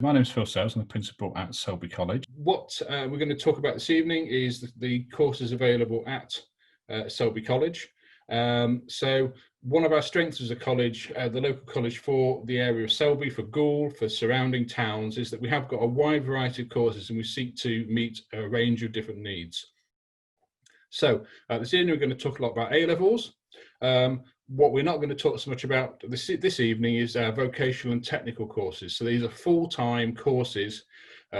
My name is Phil Sales. I'm the principal at Selby College. What we're going to talk about this evening is the courses available at Selby College. So one of our strengths as a college, the local college for the area of Selby, for Goole, for surrounding towns, is that we have got a wide variety of courses and we seek to meet a range of different needs. So this evening we're going to talk a lot about A-levels. What we're not going to talk so much about this evening is our vocational and technical courses. So these are full-time courses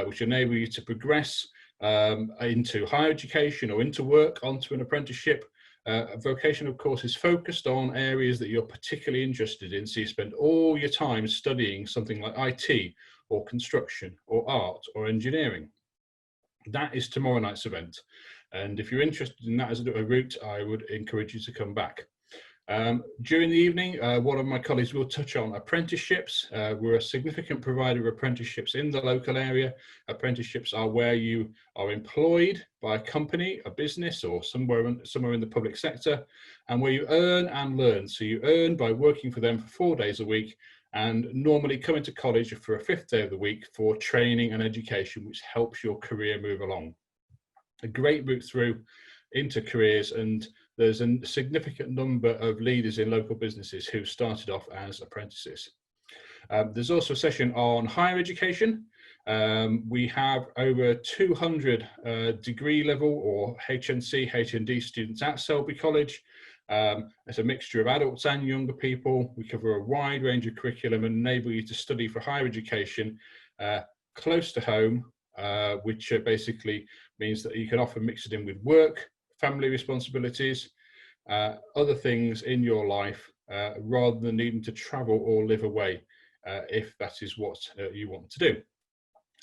which enable you to progress into higher education or into work, onto an apprenticeship. Vocational courses focused on areas that you're particularly interested in. So you spend all your time studying something like IT or construction or art or engineering. That is tomorrow night's event. And if you're interested in that as a route, I would encourage you to come back. During the evening, one of my colleagues will touch on apprenticeships. We're a significant provider of apprenticeships in the local area. Apprenticeships are where you are employed by a company, a business, or somewhere in the public sector, and where you earn and learn. So you earn by working for them for 4 days a week, and normally come into college for a 5th day of the week for training and education, which helps your career move along. A great route through into careers, and there's a significant number of leaders in local businesses who started off as apprentices. There's also a session on higher education. We have over 200 degree level or HNC, HND students at Selby College. It's a mixture of adults and younger people. We cover a wide range of curriculum and enable you to study for higher education close to home, which basically means that you can often mix it in with work, family responsibilities, other things in your life, rather than needing to travel or live away, if that is what you want to do.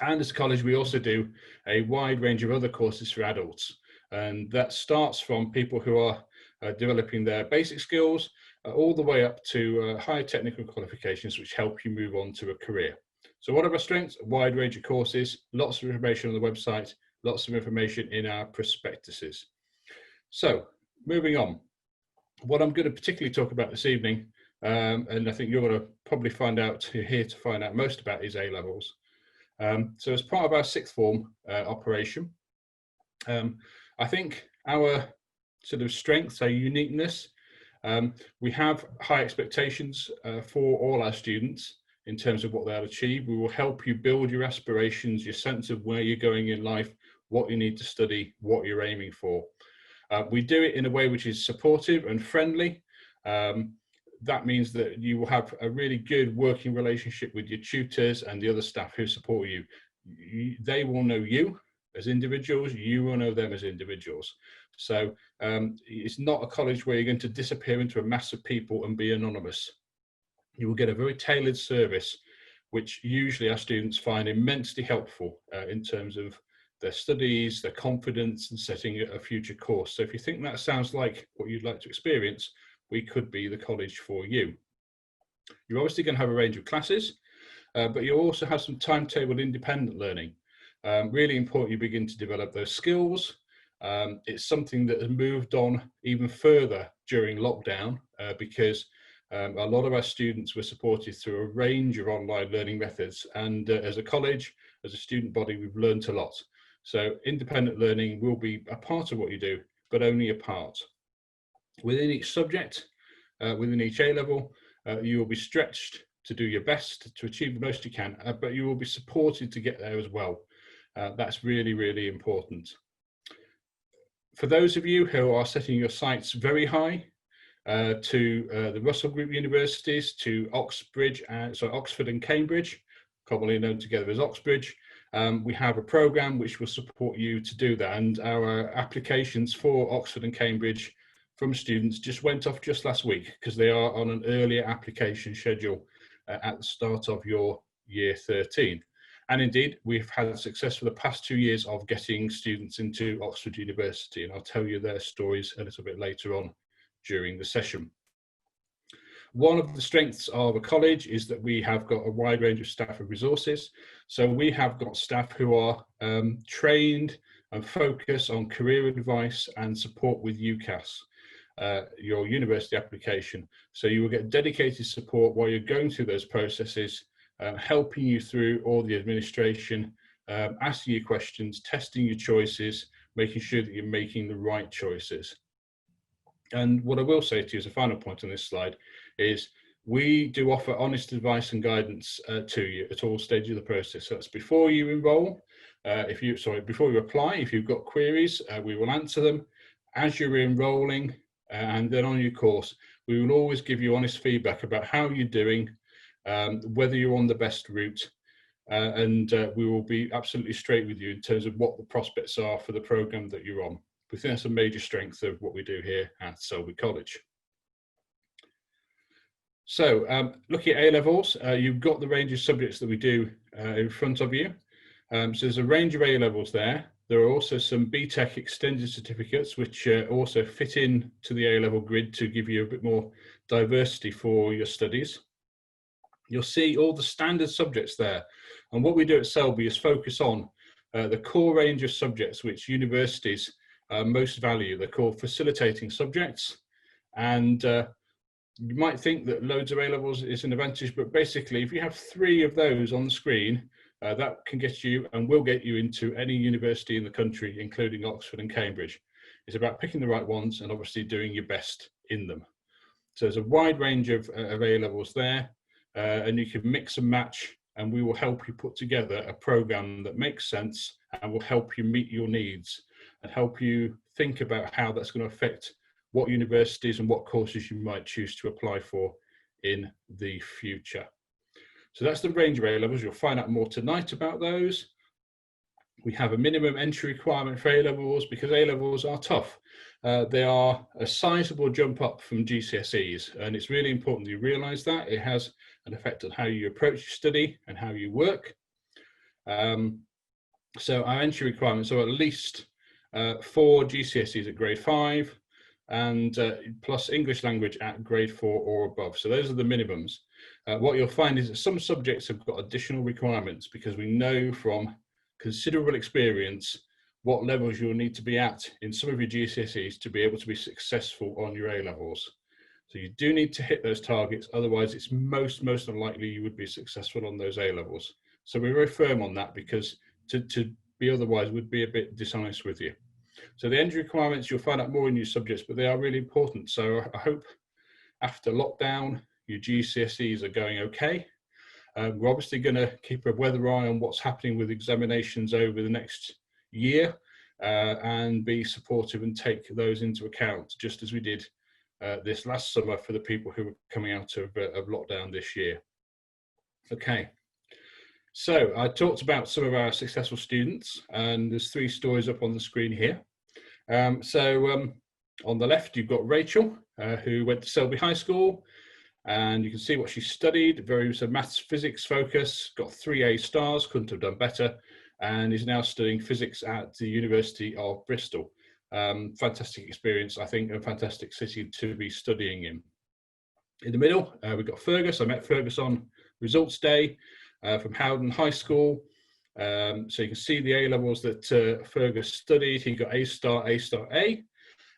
And as a college, we also do a wide range of other courses for adults. And that starts from people who are developing their basic skills all the way up to higher technical qualifications, which help you move on to a career. So what are our strengths? A wide range of courses, lots of information on the website, lots of information in our prospectuses. So moving on, what I'm going to particularly talk about this evening, and I think you're going to probably you're here to find out most about, is A-levels. So as part of our sixth form operation, I think our sort of strengths, our uniqueness, we have high expectations for all our students in terms of what they'll achieve. We will help you build your aspirations, your sense of where you're going in life, what you need to study, what you're aiming for. We do it in a way which is supportive and friendly. That means that you will have a really good working relationship with your tutors and the other staff who support you. They will know you as individuals, you will know them as individuals. So it's not a college where you're going to disappear into a mass of people and be anonymous. You will get a very tailored service, which usually our students find immensely helpful in terms of their studies, their confidence, and setting a future course. So if you think that sounds like what you'd like to experience, we could be the college for you. You're obviously going to have a range of classes, but you'll also have some timetabled independent learning. Really important you begin to develop those skills. It's something that has moved on even further during lockdown because a lot of our students were supported through a range of online learning methods. And as a college, as a student body, we've learned a lot. So independent learning will be a part of what you do, but only a part. Within each subject, within each A-level, you will be stretched to do your best to achieve the most you can, but you will be supported to get there as well. That's really, really important. For those of you who are setting your sights very high, to the Russell Group universities, to Oxford and Cambridge, commonly known together as Oxbridge, we have a programme which will support you to do that. And our applications for Oxford and Cambridge from students just went off just last week because they are on an earlier application schedule at the start of your year 13. And indeed, we've had success for the past 2 years of getting students into Oxford University, and I'll tell you their stories a little bit later on during the session. One of the strengths of a college is that we have got a wide range of staff and resources. So we have got staff who are trained and focus on career advice and support with UCAS, your university application. So you will get dedicated support while you're going through those processes helping you through all the administration, asking you questions, testing your choices, making sure that you're making the right choices. And what I will say to you as a final point on this slide is we do offer honest advice and guidance to you at all stages of the process. So that's before you enroll, before you apply, if you've got queries, we will answer them. As you're enrolling and then on your course, we will always give you honest feedback about how you're doing, whether you're on the best route, and we will be absolutely straight with you in terms of what the prospects are for the program that you're on. We think that's a major strength of what we do here at Selby College. So looking at A-levels, you've got the range of subjects that we do in front of you. So there's a range of A-levels there. There are also some BTEC extended certificates, which also fit in to the A-level grid to give you a bit more diversity for your studies. You'll see all the standard subjects there. And what we do at Selby is focus on the core range of subjects which universities most value. They're called facilitating subjects. And you might think that loads of A-levels is an advantage, but basically if you have 3 of those on the screen, that can get you and will get you into any university in the country, including Oxford and Cambridge. It's about picking the right ones and obviously doing your best in them. So there's a wide range of A-levels there, and you can mix and match, and we will help you put together a program that makes sense and will help you meet your needs and help you think about how that's going to affect what universities and what courses you might choose to apply for in the future. So that's the range of A-levels. You'll find out more tonight about those. We have a minimum entry requirement for A-levels because A-levels are tough. They are a sizable jump up from GCSEs, and it's really important that you realise that. It has an effect on how you approach your study and how you work. So our entry requirements are at least 4 GCSEs at grade 5 and plus English language at grade 4 or above. So those are the minimums. What you'll find is that some subjects have got additional requirements because we know from considerable experience what levels you'll need to be at in some of your GCSEs to be able to be successful on your A-levels. So you do need to hit those targets, otherwise it's most unlikely you would be successful on those A-levels. So we're very firm on that because to be otherwise would be a bit dishonest with you. So the entry requirements, you'll find out more in your subjects, but they are really important. So I hope after lockdown, your GCSEs are going okay. We're obviously going to keep a weather eye on what's happening with examinations over the next year and be supportive and take those into account, just as we did this last summer for the people who were coming out of lockdown this year. Okay, so I talked about some of our successful students, and there's 3 stories up on the screen here. On the left, you've got Rachel, who went to Selby High School, and you can see what she studied. Very maths, physics focus, got 3 A stars, couldn't have done better, and is now studying physics at the University of Bristol. Fantastic experience, I think, a fantastic city to be studying in. In the middle, we've got Fergus. I met Fergus on results day from Howden High School. So you can see the A-levels that Fergus studied. He got A star, A star, A,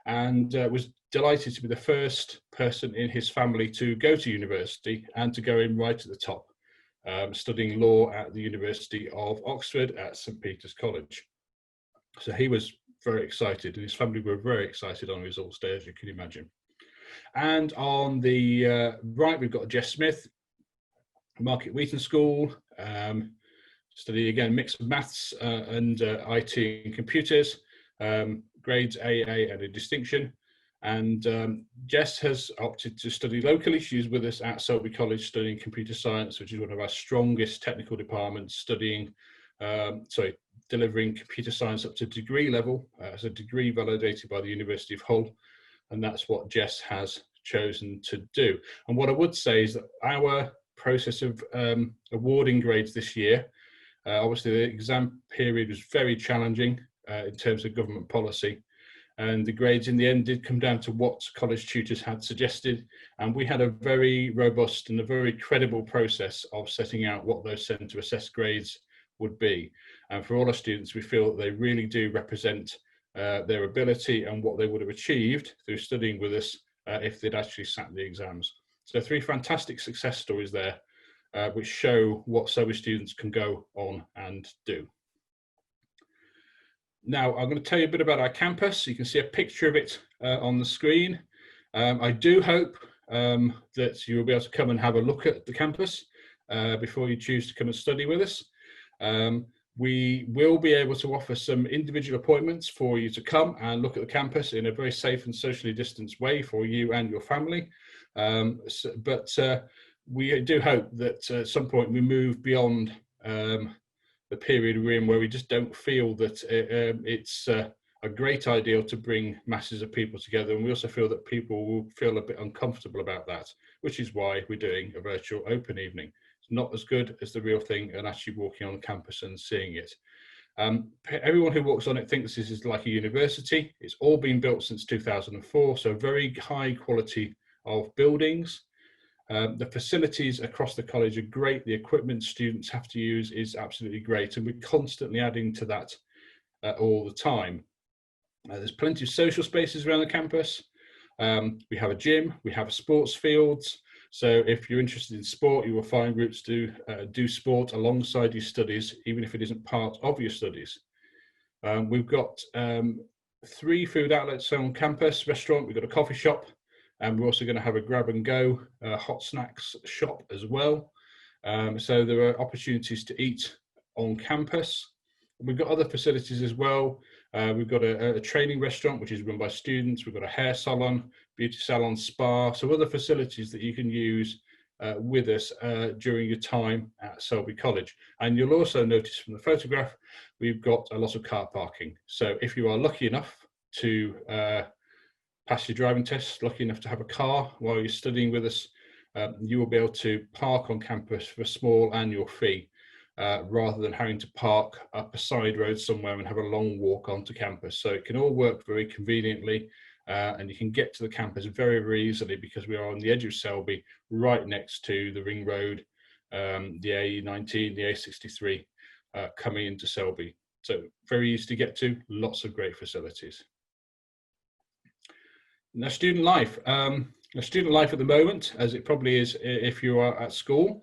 and was delighted to be the first person in his family to go to university and to go in right at the top, studying law at the University of Oxford at St. Peter's College. So he was very excited, and his family were very excited on results day, as you can imagine. And on the right, we've got Jess Smith, Market Wheaton School, study again mixed maths and IT and computers, grades AA and a distinction. And Jess has opted to study locally. She's with us at Selby College studying computer science, which is one of our strongest technical departments, delivering computer science up to degree level as a degree validated by the University of Hull. And that's what Jess has chosen to do. And what I would say is that our process of awarding grades this year, obviously the exam period was very challenging in terms of government policy. And the grades in the end did come down to what college tutors had suggested. And we had a very robust and a very credible process of setting out what those centre assessed grades would be. And for all our students, we feel that they really do represent their ability and what they would have achieved through studying with us if they'd actually sat the exams. So 3 fantastic success stories there which show what Selby students can go on and do. Now, I'm going to tell you a bit about our campus. You can see a picture of it on the screen. I do hope that you will be able to come and have a look at the campus before you choose to come and study with us. We will be able to offer some individual appointments for you to come and look at the campus in a very safe and socially distanced way for you and your family. But we do hope that at some point we move beyond the period we're in, where we just don't feel that it's a great idea to bring masses of people together. And we also feel that people will feel a bit uncomfortable about that, which is why we're doing a virtual open evening. Not as good as the real thing and actually walking on campus and seeing it. Everyone who walks on it thinks this is like a university. It's all been built since 2004, so very high quality of buildings. The facilities across the college are great. The equipment students have to use is absolutely great, and we're constantly adding to that all the time. There's plenty of social spaces around the campus. We have a gym, we have sports fields. So if you're interested in sport, you will find groups to do sport alongside your studies, even if it isn't part of your studies. We've got 3 food outlets on campus: restaurant, we've got a coffee shop, and we're also going to have a grab and go hot snacks shop as well. So there are opportunities to eat on campus. We've got other facilities as well. We've got a training restaurant, which is run by students. We've got a hair salon, beauty salon, spa, so other facilities that you can use with us during your time at Selby College. And you'll also notice from the photograph, we've got a lot of car parking. So if you are lucky enough to pass your driving test, lucky enough to have a car while you're studying with us, you will be able to park on campus for a small annual fee. Rather than having to park up a side road somewhere and have a long walk onto campus. So it can all work very conveniently, and you can get to the campus very, very easily because we are on the edge of Selby, right next to the Ring Road, the A19, the A63, coming into Selby. So very easy to get to, lots of great facilities. Now, student life. Student life at the moment, as it probably is if you are at school,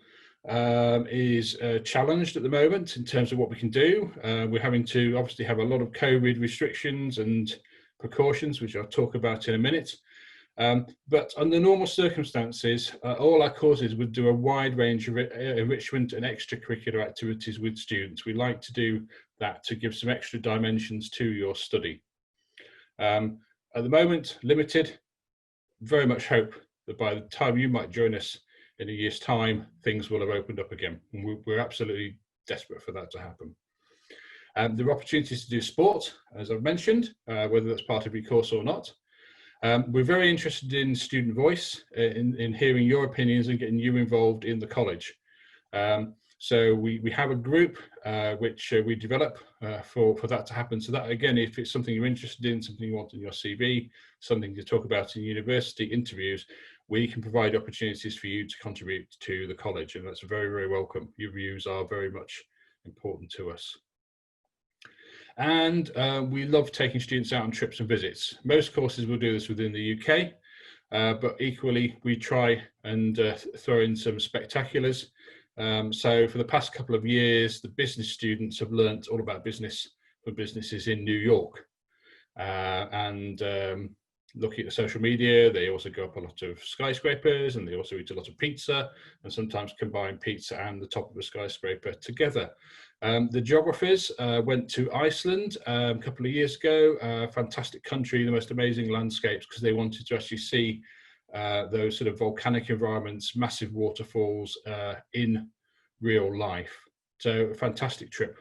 is challenged at the moment in terms of what we can do. We're having to obviously have a lot of COVID restrictions and precautions, which I'll talk about in a minute. But under normal circumstances, all our courses would do a wide range of enrichment and extracurricular activities with students. We like to do that to give some extra dimensions to your study. At the moment, limited. Very much hope that by the time you might join us in a year's time, things will have opened up again. And we're absolutely desperate for that to happen. There are opportunities to do sport, as I've mentioned, whether that's part of your course or not. We're very interested in student voice, in hearing your opinions and getting you involved in the college. So we have a group which we develop for that to happen. So that, again, if it's something you're interested in, something you want in your CV, something to talk about in university interviews, we can provide opportunities for you to contribute to the college, and that's very, very welcome. Your views are very much important to us. And we love taking students out on trips and visits. Most courses will do this within the UK, but equally we try and throw in some spectaculars. So for the past couple of years, the business students have learnt all about business for businesses in New York. Looking at the social media, they also go up a lot of skyscrapers, and they also eat a lot of pizza, and sometimes combine pizza and the top of a skyscraper together. The geographers went to Iceland a couple of years ago. Fantastic country, the most amazing landscapes, because they wanted to actually see those sort of volcanic environments, massive waterfalls in real life. So a fantastic trip,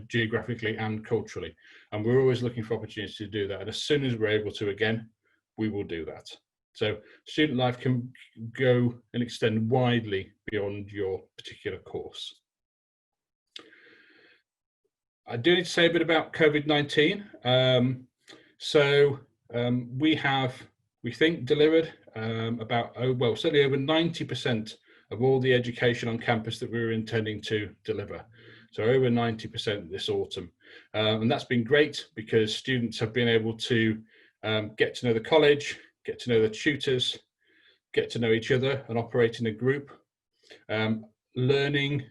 geographically and culturally. And we're always looking for opportunities to do that. And as soon as we're able to again, we will do that. So student life can go and extend widely beyond your particular course. I do need to say a bit about COVID-19. We have, we think, delivered certainly over 90% of all the education on campus that we were intending to deliver. So over 90% this autumn. And that's been great because students have been able to get to know the college, get to know the tutors, get to know each other and operate in a group. Learning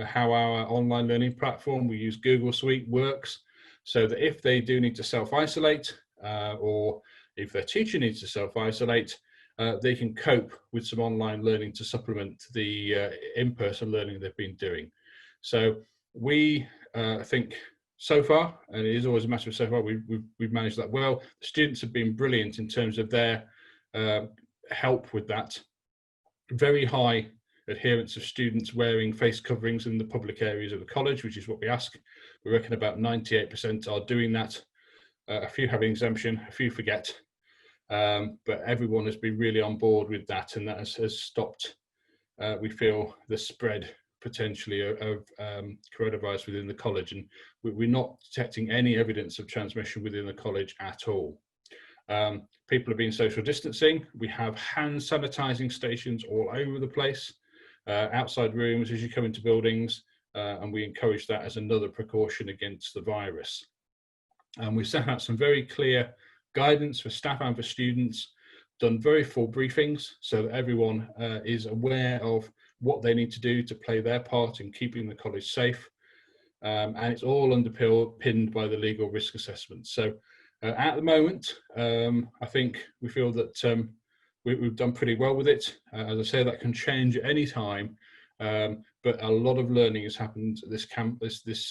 how our online learning platform, we use Google Suite, works, so that if they do need to self-isolate, or if their teacher needs to self-isolate, they can cope with some online learning to supplement the in-person learning they've been doing. So we think so far, and it is always a matter of so far, we've managed that well. The students have been brilliant in terms of their help with that. Very high adherence of students wearing face coverings in the public areas of the college, which is what we ask. We reckon about 98% are doing that. A few have an exemption, a few forget, but everyone has been really on board with that, and that has stopped, we feel, the spread potentially of coronavirus within the college, and we're not detecting any evidence of transmission within the college at all. People have been social distancing. We have hand sanitizing stations all over the place, outside rooms as you come into buildings, and we encourage that as another precaution against the virus. And we've sent out some very clear guidance for staff and for students, done very full briefings so that everyone is aware of what they need to do to play their part in keeping the college safe. And it's all underpinned by the legal risk assessment. So at the moment, I think we feel that we've done pretty well with it. As I say, that can change at any time, but a lot of learning has happened this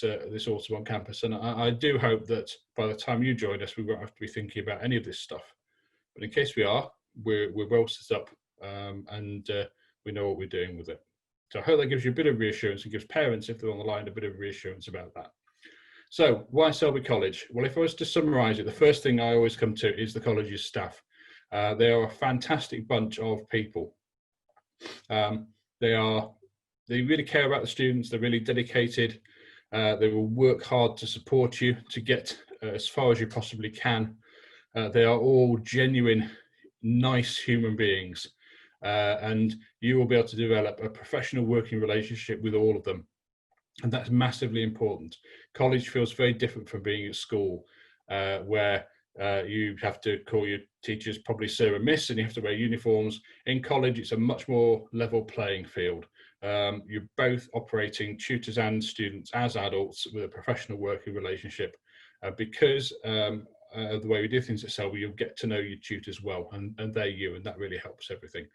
autumn on campus, and I do hope that by the time you join us, we won't have to be thinking about any of this stuff. But in case we are, we're well set up, and we know what we're doing with it. So I hope that gives you a bit of reassurance and gives parents, if they're on the line, a bit of reassurance about that. So why Selby College? Well, if I was to summarise it, the first thing I always come to is the college's staff. They are a fantastic bunch of people. They really care about the students. They're really dedicated. They will work hard to support you to get as far as you possibly can. They are all genuine, nice human beings, and you will be able to develop a professional working relationship with all of them. And that's massively important. College feels very different from being at school, where you have to call your teachers probably sir and miss, and you have to wear uniforms. In college, it's a much more level playing field. You're both operating, tutors and students, as adults with a professional working relationship. Because the way we do things at Selby, you'll get to know your tutors well, and they're you, and that really helps everything.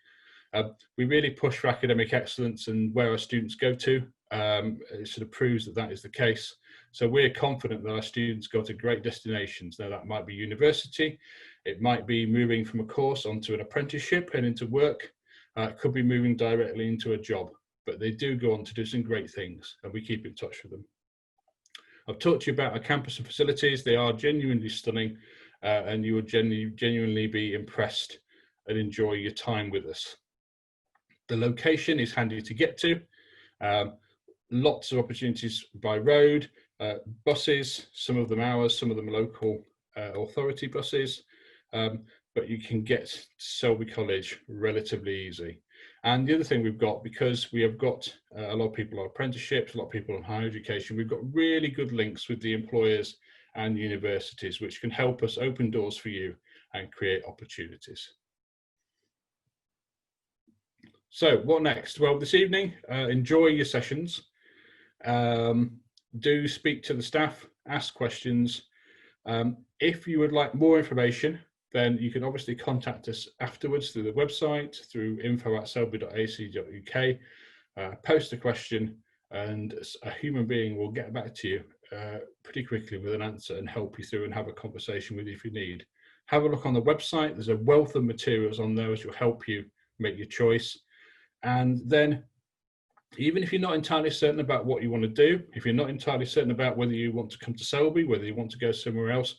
We really push for academic excellence, and where our students go to, it sort of proves that that is the case. So we're confident that our students go to great destinations. Now, that might be university, it might be moving from a course onto an apprenticeship and into work, it could be moving directly into a job, but they do go on to do some great things, and we keep in touch with them. I've talked to you about our campus and facilities. They are genuinely stunning, and you will genuinely be impressed and enjoy your time with us. The location is handy to get to. Lots of opportunities by road, buses, some of them ours, some of them local authority buses, but you can get to Selby College relatively easy. And the other thing we've got, because we have got a lot of people on apprenticeships, a lot of people on higher education, we've got really good links with the employers and universities, which can help us open doors for you and create opportunities. So what next? Well, this evening, enjoy your sessions. Do speak to the staff, ask questions. If you would like more information, then you can obviously contact us afterwards through the website, through info@selby.ac.uk, post a question, and a human being will get back to you pretty quickly with an answer and help you through and have a conversation with you if you need. Have a look on the website. There's a wealth of materials on there which will help you make your choice. And then, even if you're not entirely certain about what you want to do, if you're not entirely certain about whether you want to come to Selby, whether you want to go somewhere else,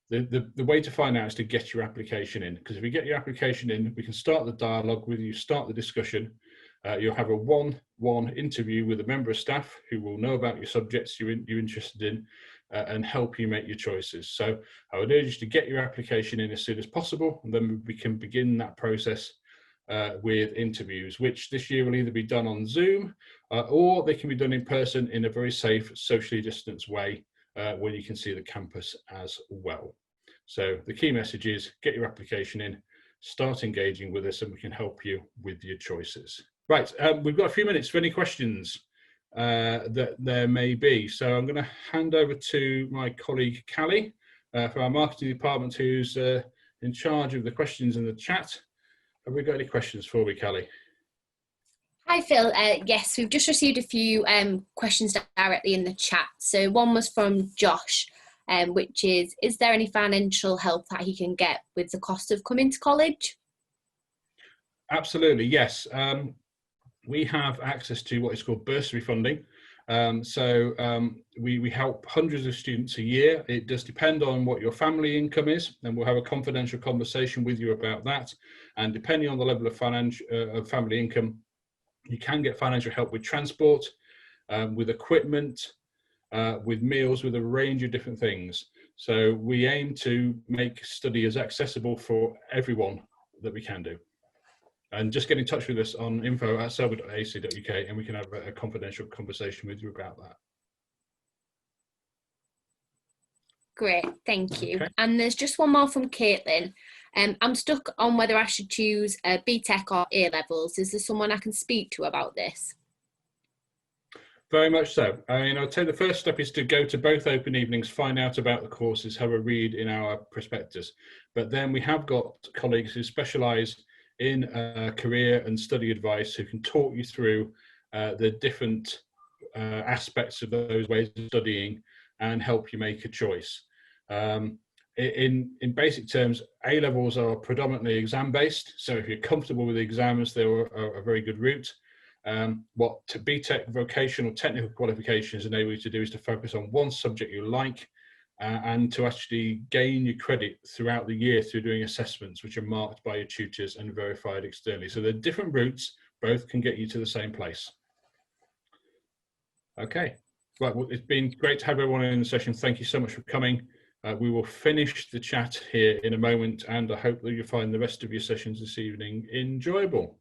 the way to find out is to get your application in. Because if you get your application in, we can start the dialogue with you, start the discussion. You'll have a one-on-one interview with a member of staff who will know about your subjects you're interested in, and help you make your choices. So I would urge you to get your application in as soon as possible, and then we can begin that process with interviews, which this year will either be done on Zoom or they can be done in person in a very safe, socially distanced way, where you can see the campus as well. So the key message is get your application in, start engaging with us, and we can help you with your choices. Right, we've got a few minutes for any questions that there may be. So I'm going to hand over to my colleague Callie from our marketing department, who's in charge of the questions in the chat. Have we got any questions for me, Callie? Hi Phil, yes, we've just received a few questions directly in the chat. So one was from Josh, which is there any financial help that he can get with the cost of coming to college? Absolutely, yes. We have access to what is called bursary funding. We help hundreds of students a year. It does depend on what your family income is, and we'll have a confidential conversation with you about that. And depending on the level of family income, you can get financial help with transport, with equipment, with meals, with a range of different things. So we aim to make study as accessible for everyone that we can do. And just get in touch with us on info@selby.ac.uk and we can have a confidential conversation with you about that. Great, thank you. Okay. And there's just one more from Caitlin. I'm stuck on whether I should choose BTEC or A-levels. Is there someone I can speak to about this? Very much so. I mean, I'd say the first step is to go to both open evenings, find out about the courses, have a read in our prospectus. But then we have got colleagues who specialise in career and study advice who can talk you through the different aspects of those ways of studying and help you make a choice. In basic terms, A-levels are predominantly exam-based, so if you're comfortable with the exams, they're a very good route. What BTEC vocational technical qualifications enable you to do is to focus on one subject you like and to actually gain your credit throughout the year through doing assessments which are marked by your tutors and verified externally. So they're different routes, both can get you to the same place. Okay, right, well, it's been great to have everyone in the session. Thank you so much for coming. We will finish the chat here in a moment, and I hope that you find the rest of your sessions this evening enjoyable.